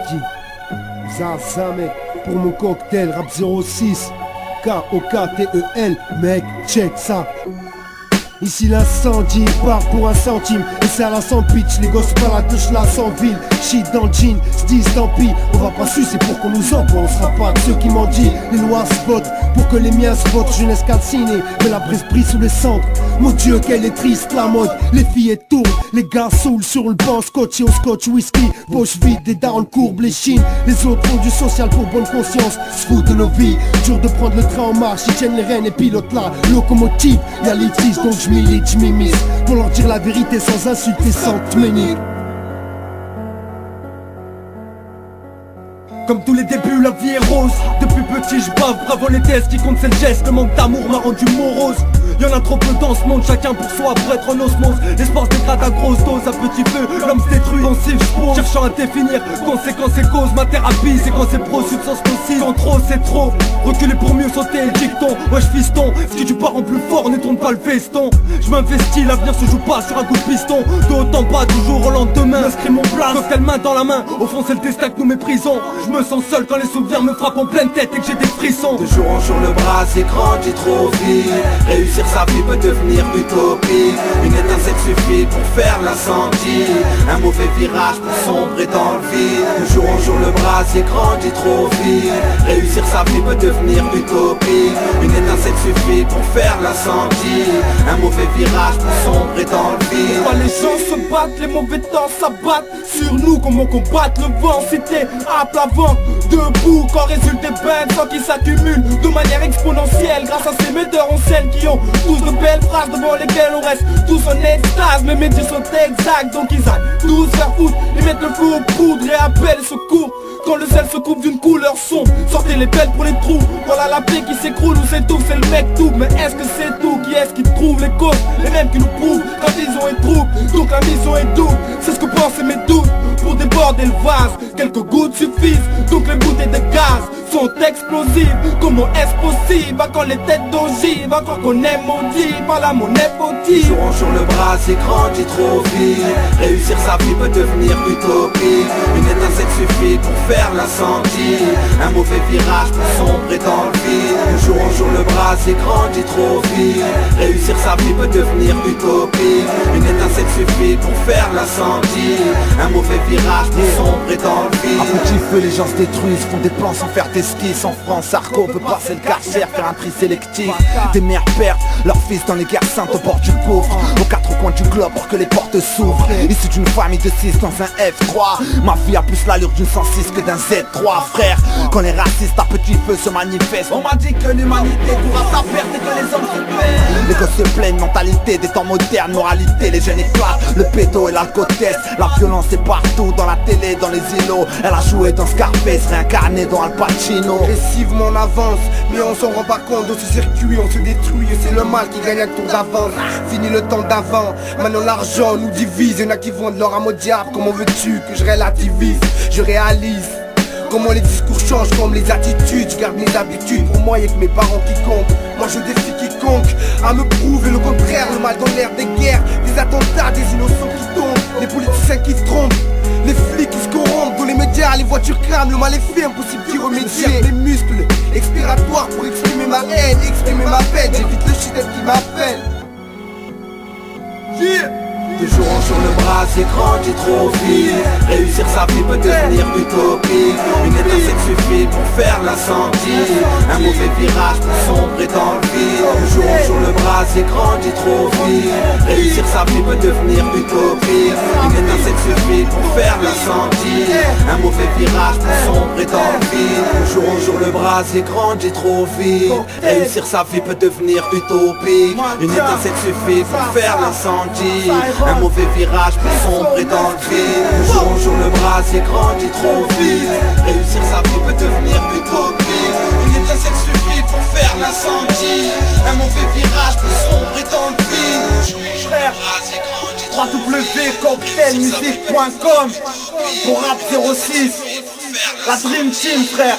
Kaki. Zaza mec, pour mon cocktail, rap 06 K-O-K-T-E-L, mec, check ça. Ici l'incendie part pour un centime. Et c'est à la sans pitch, les gosses pas la touche là sans ville. Shit dans le jean, se tant pis. On va pas sucer pour qu'on nous envoie. On sera pas de ceux qui m'en disent. Les lois se votent pour que les miens se votent. Jeunesse calcinée, mais la brise prise sous les cendres. Mon Dieu qu'elle est triste la mode. Les filles tournent, les gars saoulent sur le banc. Scotch et au scotch whisky. Poche vide, des darons courbent les chines. Les autres font du social pour bonne conscience. Se foutent de nos vies, dur de prendre le train en marche. Ils tiennent les rênes et pilotent la locomotive. Y'a litige donc j'milite, j'm'imise pour leur dire la vérité sans insulter, sans t'ménier. Comme tous les débuts, la vie est rose. Depuis petit, je bave, bravo les tests. Qui compte c'est le geste, le manque d'amour m'a rendu morose. Y'en a trop peu dans ce monde, chacun pour soi pour être en osmose. L'espoir se dégrade à grosse dose, à petit feu, l'homme se détruit, pensif, j'pose. Cherchant à définir conséquences et causes, ma thérapie c'est quand c'est pro, substance nocive. Quand trop c'est trop, reculer pour mieux sauter le dicton. Wesh fiston, si tu pars en plus fort, ne tourne pas le feston. Je m'investis, l'avenir se joue pas sur un coup de piston. De haut en bas, toujours au lendemain, m'inscris mon place, cocktail main dans la main. Au fond c'est le destin que nous méprisons. Je me sens seul quand les souvenirs me frappent en pleine tête et que j'ai des frissons. De jour en jour le bras s'égrandit trop vite. Réussir sa vie peut devenir utopique. Une étincelle suffit pour faire l'incendie. Un mauvais virage pour sombrer dans le vide. De jour en jour le bras s'égrandit trop vite. Réussir sa vie peut devenir utopique. Une étincelle suffit pour faire l'incendie. Un mauvais virage pour sombrer dans le vide. Quand les gens se battent, les mauvais temps s'abattent sur nous. Comment combattre le vent, cité à plat vent. Debout quand résulte des bains sans qu'ils s'accumulent de manière exponentielle. Grâce à ces metteurs en scène qui ont tous de belles phrases devant lesquelles on reste tous en extase. Mes métiers sont exacts donc ils aillent tous faire foutre. Ils mettent le feu aux poudres et appellent secours. Quand le sel se coupe d'une couleur sombre, sortez les pelles pour les trous. Voilà la paix qui s'écroule ou c'est tout, c'est le mec tout. Mais est-ce que c'est tout? Qui est-ce qui trouve les causes? Les mêmes qui nous prouvent quand ils ont un trouble. Donc la mission est double, c'est ce que pensent mes doutes. Pour déborder le vase, quelques gouttes suffisent. Donc les bouteilles de gaz sont explosives. Comment est-ce possible? Quand les têtes d'ogives, encore qu'on est maudit par la monnaie fautive. Jour en jour le bras s'égrandit trop vite. Réussir sa vie peut devenir utopique. Une étincelle suffit pour faire l'incendie. Un mauvais virage pour sombrer dans le vide. De jour en jour le bras s'égrandit trop vite. Réussir sa vie peut devenir utopique. Une étincelle suffit pour faire l'incendie. Un mauvais virage pour sombrer dans le vide. À petit feu les gens se détruisent, font des plans sans faire d'esquisse. En France, Sarko peut passer le quartier, faire un tri sélectif. Des mères perdent leurs fils dans les guerres saintes au bord du pauvre. Aux quatre coins du globe pour que les portes s'ouvrent. Issu d'une famille de 6 dans un F3. Ma vie a plus l'allure d'une 106 que d'un Z3 frère. Quand les racistes à petit feu se manifestent, on m'a dit que l'humanité court à sa perte et que les hommes se perdent. Les gosses se plaignent, mentalité des temps modernes, moralité, les jeunes éclatent. Le pédo et l'alcotest, la violence est partout, dans la télé, dans les îlots. Elle a joué dans Scarface, réincarné dans Al Pacino. Agressivement on avance, mais on s'en rend pas compte. Dans ce circuit on se détruit et c'est le mal qui gagne un tour d'avance. Fini le temps d'avant, maintenant l'argent nous divise. Y'en a qui vendent leur âme au diable, comment veux-tu que je relativise? Je réalise comment les discours changent comme les attitudes. Je garde mes habitudes, pour moi y'a que mes parents qui comptent. Moi je défie quiconque à me prouver le contraire. Le mal dans l'air des guerres, des attentats, des innocents qui tombent, les politiciens qui se trompent, les flics qui se corrompent, dans les médias, les voitures crament. Le mal est fait, impossible d'y remédier. Les muscles expiratoires pour exprimer ma haine, exprimer ma peine. J'évite le shit qui m'appelle. De jour en jour le bras s'égrandit trop vite. Réussir sa vie peut devenir utopique. Une étincelle suffit pour faire l'incendie. Un mauvais virage pour sombrer dans le vide. De jour en jour le bras s'égrandit trop vite. Réussir sa vie peut devenir utopique. Une étincelle suffit pour faire l'incendie. Un mauvais virage pour sombrer dans le vide. De jour en jour le bras s'égrandit trop vite. Réussir sa vie peut devenir utopique. Une étincelle suffit pour faire l'incendie. Un mauvais virage pour sombrer dans le vide. De jour en jour le bras s'égrandit trop vite. Réussir sa vie peut devenir utopique. Une étincelle suffit pour faire l'incendie. Un mauvais virage pour sombrer dans le vide. Frère, www.cocktailmusique.com pour Rap 06. La Dream Team frère.